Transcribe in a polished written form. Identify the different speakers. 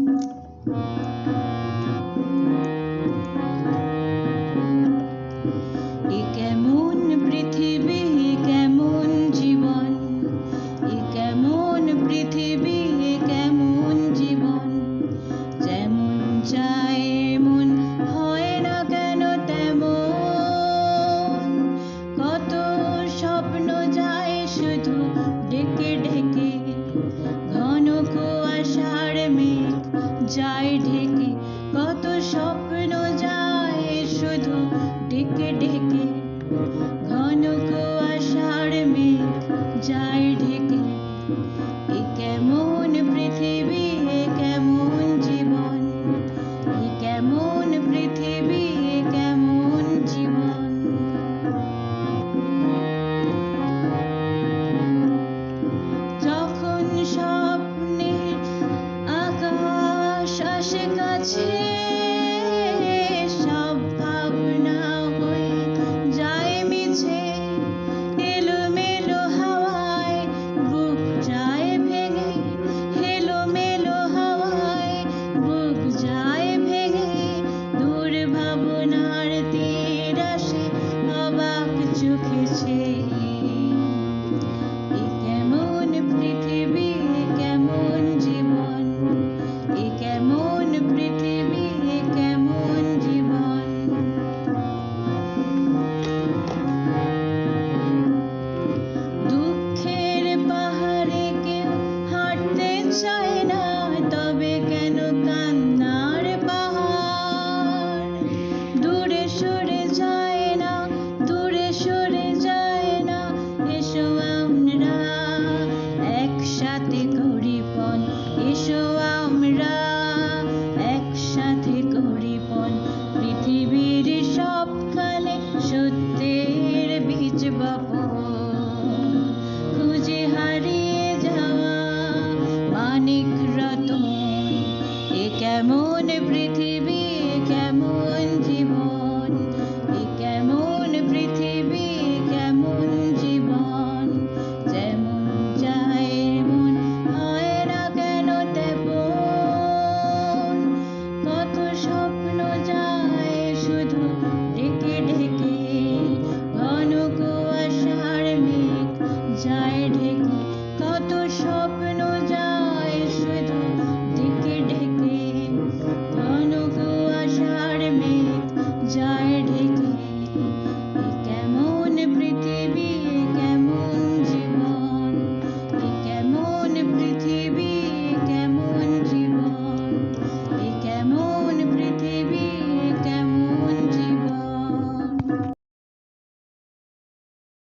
Speaker 1: এ কেমন পৃথিবী, কেমন জীবন, এ কেমন পৃথিবী, কেমন জীবন, যেমন চায় মন হয় না কেন তেমন, কত স্বপ্ন যায় শুধু ডেকে ডেকে, ঘন কুয়াশার মেঘ যায় ঢেকে, কত স্বপ্ন যায় শুধু ডেকে ডেকে, ঘন কুয়াশার মেঘ যায় ঢেকে। এ কেমন পৃথিবী, কেমন জীবন, এ কেমন পৃথিবী, কেমন জীবন। যখন স্বপ্নের আকাশ আসে কাছে, সব ভাবনা হয়ে যায় মিছে, এলোমেলো হাওয়ায় বুক যায় ভেঙে, এলোমেলো হাওয়ায় বুক যায় ভেঙে, দূর ভাবনার তীর আসে অবাক চোখে চেয়ে। এ কেমন পৃথিবী, কেমন জীবন, এ কেমন পৃথিবী, কেমন জীবন। দুঃখের পাহাড়ে কেউ হাঁটতে চায় না, তবে কেন কান্নার পাহাড় দূরে সরে যায় না, দূরে সরে যায় না। এসো আমরা একসাথে করি পণ, এসো আমরা